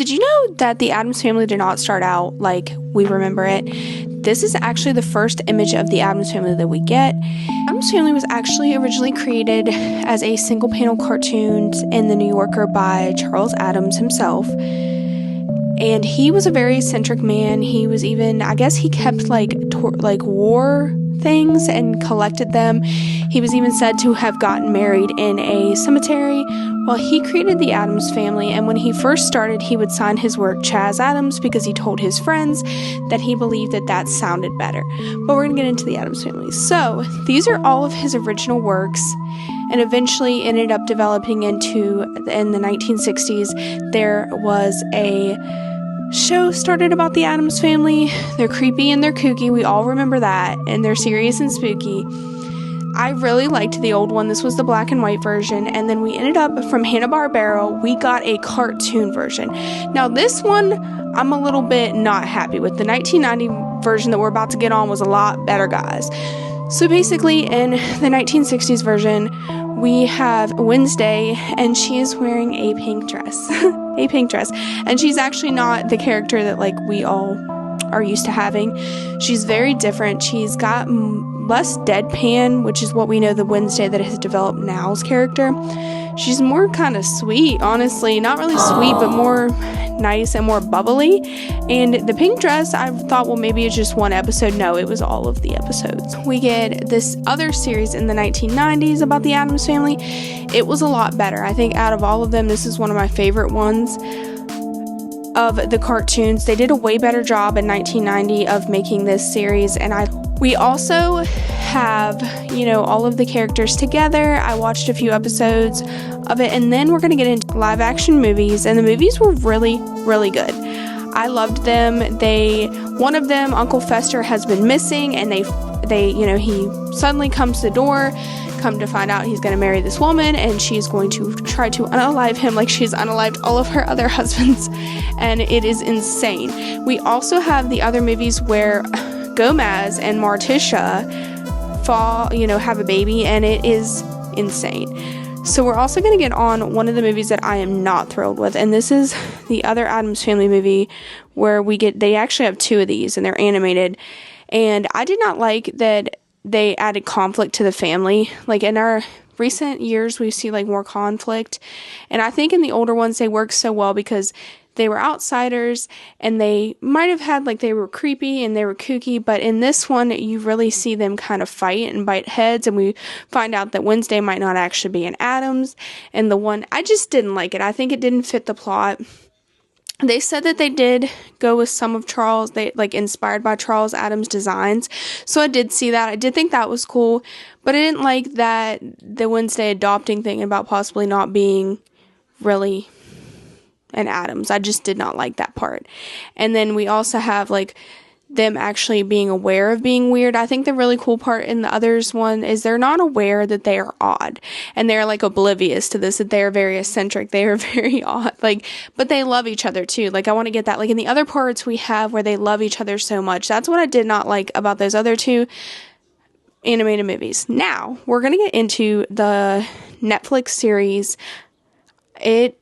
Did you know that the Addams Family did not start out like we remember it? This is actually the first image of the Addams Family that we get. Addams Family was actually originally created as a single panel cartoon in the New Yorker by Charles Addams himself. And he was a very eccentric man. He was even, I guess he kept like war things and collected them. He was even said to have gotten married in a cemetery. Well, he created the Addams Family, and when he first started, he would sign his work Chaz Addams because he told his friends that he believed that sounded better. But we're going to get into the Addams Family. So these are all of his original works, and eventually ended up developing into, in the 1960s, there was a show started about the Addams Family. They're creepy and they're kooky. We all remember that. And they're serious and spooky. I really liked the old one. This was the black and white version. And then we ended up, from Hanna-Barbera, we got a cartoon version. Now this one, I'm a little bit not happy with. The 1990 version that we're about to get on was a lot better, guys. So basically, in the 1960s version, we have Wednesday, and she is wearing a pink dress. A pink dress. And she's actually not the character that, like, we all are used to having. She's very different. She's got less deadpan, which is what we know the Wednesday that has developed now's character. She's more kind of sweet, honestly. Not really sweet, but more nice and more bubbly. And the pink dress, I thought, well, maybe it's just one episode. No, it was all of the episodes. We get this other series in the 1990s about the Addams Family. It was a lot better. I think out of all of them, this is one of my favorite ones of the cartoons. They did a way better job in 1990 of making this series, and we also have, all of the characters together. I watched a few episodes of it, and then we're going to get into live action movies, and the movies were really, really good. I loved them. One of them, Uncle Fester, has been missing, and he suddenly comes to the door. Come to find out he's going to marry this woman, and she's going to try to unalive him like she's unalived all of her other husbands, and it is insane. We also have the other movies where Gomez and Morticia have a baby, and it is insane. So we're also going to get on one of the movies that I am not thrilled with, and this is the other Addams Family movie where they actually have two of these, and they're animated, and I did not like that they added conflict to the family. Like, in our recent years, we see like more conflict, and I think in the older ones they work so well because they were outsiders, and they might have had, like, they were creepy and they were kooky, but in this one you really see them kind of fight and bite heads, and we find out that Wednesday might not actually be an Addams, and I just didn't like it. I think it didn't fit the plot. They said that they did go with some of inspired by Charles Addams' designs. So I did see that. I did think that was cool, but I didn't like that the Wednesday adopting thing about possibly not being really an Addams. I just did not like that part. And then we also have them actually being aware of being weird. I think the really cool part in the others one is they're not aware that they are odd, and they're oblivious to this, that they are very eccentric, they are very odd, but they love each other too. I want to get that, in the other parts we have where they love each other so much. That's what I did not like about those other two animated movies. Now we're going to get into the Netflix series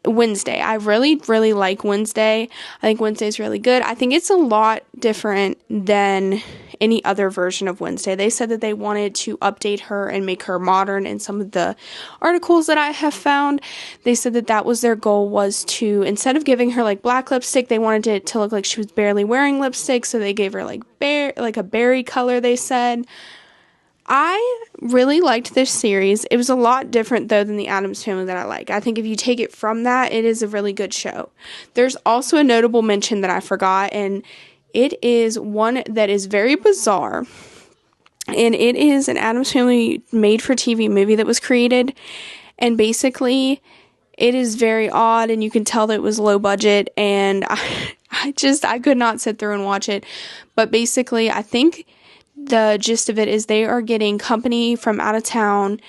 Wednesday. I really, really like Wednesday. I think Wednesday's really good. I think it's a lot different than any other version of Wednesday. They said that they wanted to update her and make her modern in some of the articles that I have found. They said that was their goal, was to, instead of giving her black lipstick, they wanted it to look like she was barely wearing lipstick, so they gave her a berry color, they said. I really liked this series. It was a lot different, though, than the Addams Family that I like. I think if you take it from that, it is a really good show. There's also a notable mention that I forgot, and it is one that is very bizarre. And it is an Addams Family made-for-TV movie that was created. And basically, it is very odd, and you can tell that it was low budget, and I could not sit through and watch it. But basically, I think the gist of it is they are getting company from out of town,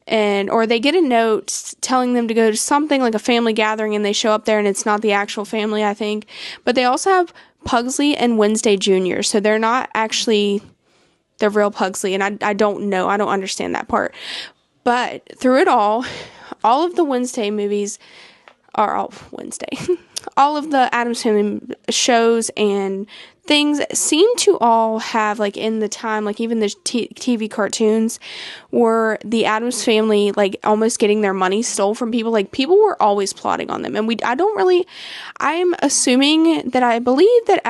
or they get a note telling them to go to something like a family gathering, and they show up there and it's not the actual family, I think. But they also have Pugsley and Wednesday Jr., so they're not actually the real Pugsley, and I don't know. I don't understand that part. But through it all of the Wednesday movies Wednesday. All of the Addams Family shows and things seem to all have, like, in the time, like, even the TV cartoons, were the Addams Family, like, almost getting their money stole from people. Like, people were always plotting on them, and I'm assuming that I believe that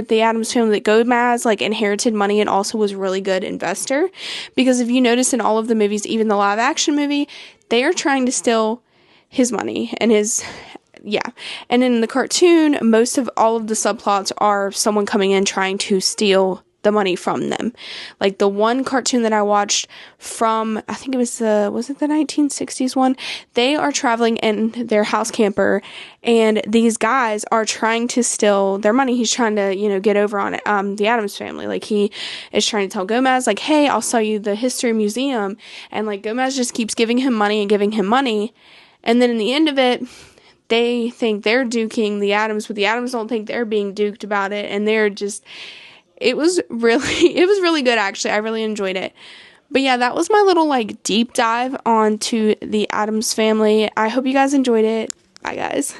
the Addams Family, that Gomez, like, inherited money and also was a really good investor, because if you notice in all of the movies, even the live action movie, they are trying to steal his money and his... Yeah. And in the cartoon, most of all of the subplots are someone coming in trying to steal the money from them. Like, the one cartoon that I watched from, I think it was the 1960s one? They are traveling in their house camper, and these guys are trying to steal their money. He's trying to, get over on it, the Addams Family. Like, he is trying to tell Gomez, like, hey, I'll sell you the history museum. And, like, Gomez just keeps giving him money and giving him money. And then in the end of it, they think they're duking the Addams, but the Addams don't think they're being duked about it, and they're just, it was really good, actually. I really enjoyed it. But yeah, that was my little, like, deep dive onto the Addams Family. I hope you guys enjoyed it. Bye, guys.